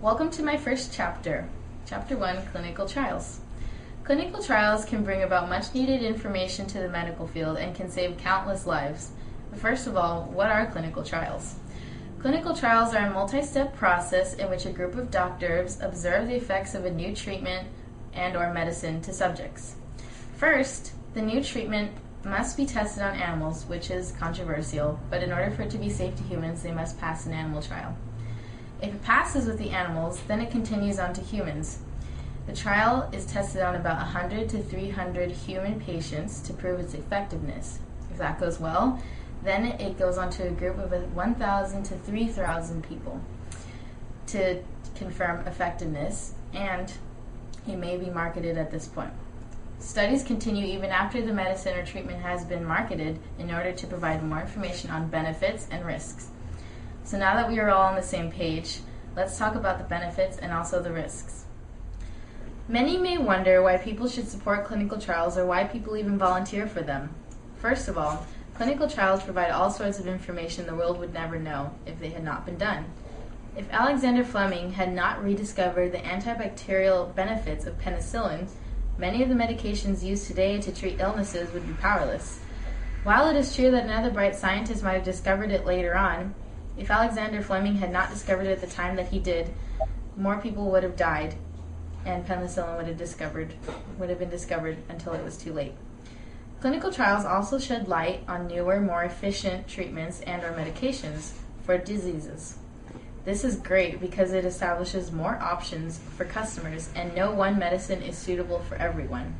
Welcome to my first chapter, Chapter 1, Clinical Trials. Clinical trials can bring about much needed information to the medical field and can save countless lives. But first of all, what are clinical trials? Clinical trials are a multi-step process in which a group of doctors observe the effects of a new treatment and/or medicine to subjects. First, the new treatment must be tested on animals, which is controversial, but in order for it to be safe to humans, they must pass an animal trial. If it passes with the animals, then it continues on to humans. The trial is tested on about 100 to 300 human patients to prove its effectiveness. If that goes well, then it goes on to a group of 1,000 to 3,000 people to confirm effectiveness, and it may be marketed at this point. Studies continue even after the medicine or treatment has been marketed in order to provide more information on benefits and risks. So now that we are all on the same page, let's talk about the benefits and also the risks. Many may wonder why people should support clinical trials or why people even volunteer for them. First of all, clinical trials provide all sorts of information the world would never know if they had not been done. If Alexander Fleming had not rediscovered the antibacterial benefits of penicillin, many of the medications used today to treat illnesses would be powerless. While it is true that another bright scientist might have discovered it later on, if Alexander Fleming had not discovered it at the time that he did, more people would have died, and penicillin would have been discovered until it was too late. Clinical trials also shed light on newer, more efficient treatments and/or medications for diseases. This is great because it establishes more options for customers, and no one medicine is suitable for everyone.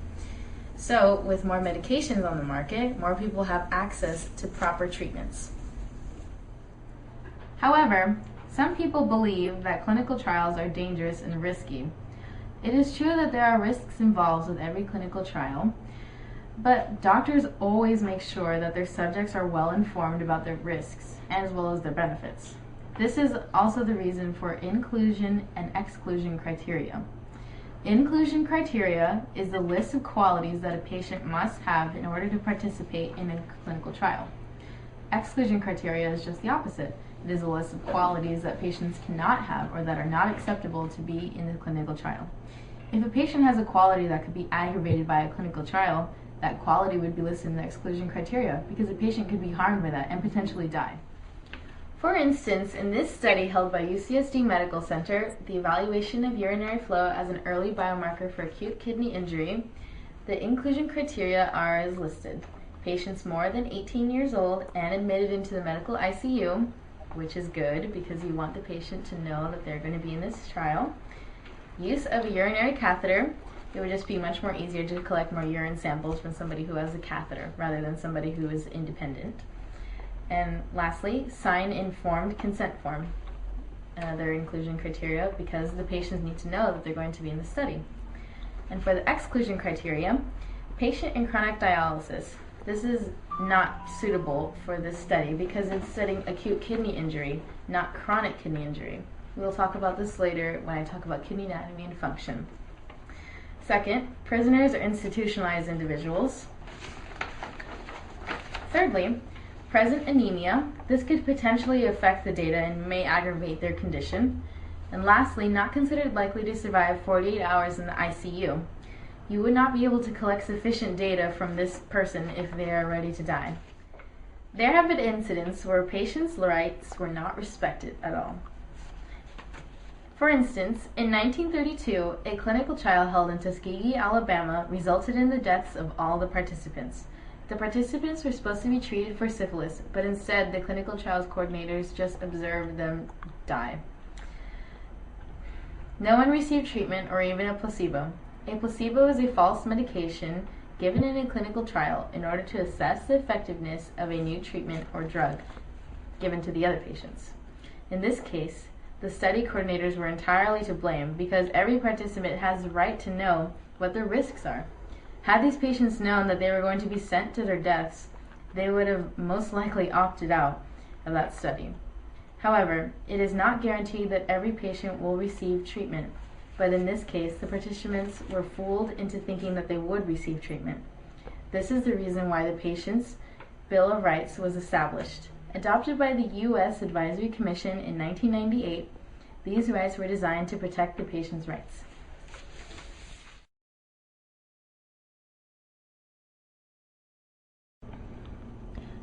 So, with more medications on the market, more people have access to proper treatments. However, some people believe that clinical trials are dangerous and risky. It is true that there are risks involved with every clinical trial, but doctors always make sure that their subjects are well informed about their risks as well as their benefits. This is also the reason for inclusion and exclusion criteria. Inclusion criteria is the list of qualities that a patient must have in order to participate in a clinical trial. Exclusion criteria is just the opposite. It is a list of qualities that patients cannot have or that are not acceptable to be in the clinical trial. If a patient has a quality that could be aggravated by a clinical trial, that quality would be listed in the exclusion criteria because a patient could be harmed by that and potentially die. For instance, in this study held by UCSD Medical Center, the evaluation of urinary flow as an early biomarker for acute kidney injury, the inclusion criteria are as listed. Patients more than 18 years old and admitted into the medical ICU, which is good because you want the patient to know that they're going to be in this trial. Use of a urinary catheter. It would just be much more easier to collect more urine samples from somebody who has a catheter rather than somebody who is independent. And lastly, sign informed consent form. Their inclusion criteria because the patients need to know that they're going to be in the study. And for the exclusion criteria, patient in chronic dialysis. This is not suitable for this study because it's studying acute kidney injury, not chronic kidney injury. We'll talk about this later when I talk about kidney anatomy and function. Second, prisoners or institutionalized individuals. Thirdly, present anemia. This could potentially affect the data and may aggravate their condition. And lastly, not considered likely to survive 48 hours in the ICU. You would not be able to collect sufficient data from this person if they are ready to die. There have been incidents where patients' rights were not respected at all. For instance, in 1932, a clinical trial held in Tuskegee, Alabama, resulted in the deaths of all the participants. The participants were supposed to be treated for syphilis, but instead the clinical trials coordinators just observed them die. No one received treatment or even a placebo. A placebo is a false medication given in a clinical trial in order to assess the effectiveness of a new treatment or drug given to the other patients. In this case, the study coordinators were entirely to blame because every participant has the right to know what their risks are. Had these patients known that they were going to be sent to their deaths, they would have most likely opted out of that study. However, it is not guaranteed that every patient will receive treatment, but in this case, the participants were fooled into thinking that they would receive treatment. This is the reason why the Patient's Bill of Rights was established. Adopted by the U.S. Advisory Commission in 1998, These rights were designed to protect the patient's rights.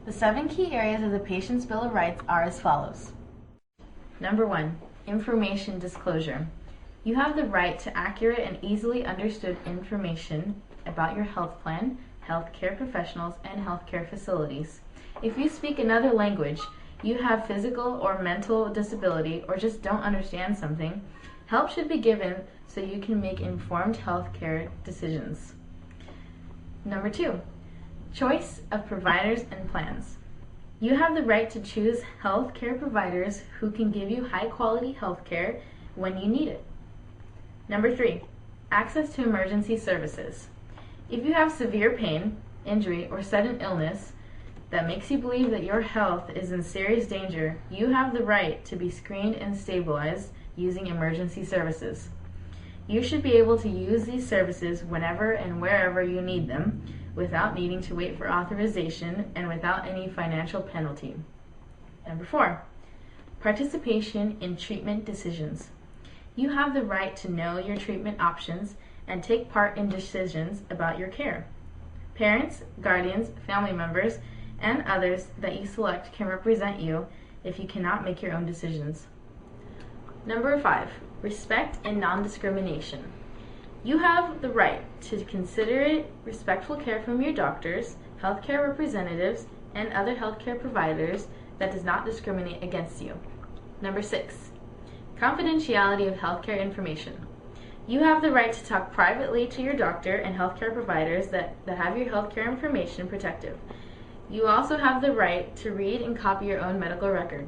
The 7 key areas of the Patient's Bill of Rights are as follows. Number 1, information disclosure. You have the right to accurate and easily understood information about your health plan, healthcare professionals, and healthcare facilities. If you speak another language, you have physical or mental disability, or just don't understand something, help should be given so you can make informed healthcare decisions. Number 2, choice of providers and plans. You have the right to choose healthcare providers who can give you high-quality healthcare when you need it. Number 3, access to emergency services. If you have severe pain, injury, or sudden illness that makes you believe that your health is in serious danger, you have the right to be screened and stabilized using emergency services. You should be able to use these services whenever and wherever you need them, without needing to wait for authorization and without any financial penalty. Number 4, participation in treatment decisions. You have the right to know your treatment options and take part in decisions about your care. Parents, guardians, family members, and others that you select can represent you if you cannot make your own decisions. Number 5, respect and non-discrimination. You have the right to considerate, respectful care from your doctors, healthcare representatives, and other healthcare providers that does not discriminate against you. Number 6, confidentiality of healthcare information. You have the right to talk privately to your doctor and healthcare providers that have your healthcare information protected. You also have the right to read and copy your own medical record.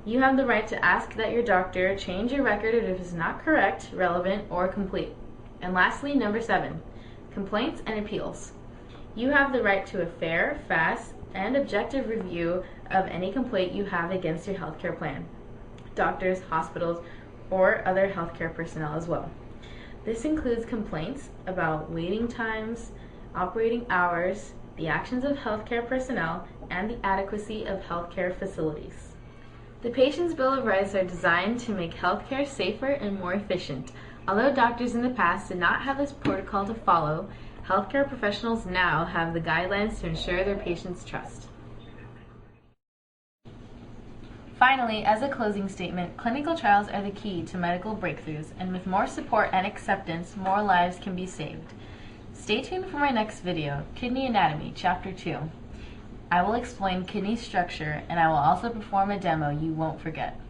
You have the right to ask that your doctor change your record if it is not correct, relevant, or complete. And lastly, number 7, complaints and appeals. You have the right to a fair, fast, and objective review of any complaint you have against your healthcare plan, doctors, hospitals, or other healthcare personnel as well. This includes complaints about waiting times, operating hours, the actions of healthcare personnel, and the adequacy of healthcare facilities. The Patient's Bill of Rights are designed to make healthcare safer and more efficient. Although doctors in the past did not have this protocol to follow, healthcare professionals now have the guidelines to ensure their patients' trust. Finally, as a closing statement, clinical trials are the key to medical breakthroughs, and with more support and acceptance, more lives can be saved. Stay tuned for my next video, Kidney Anatomy, Chapter 2. I will explain kidney structure, and I will also perform a demo you won't forget.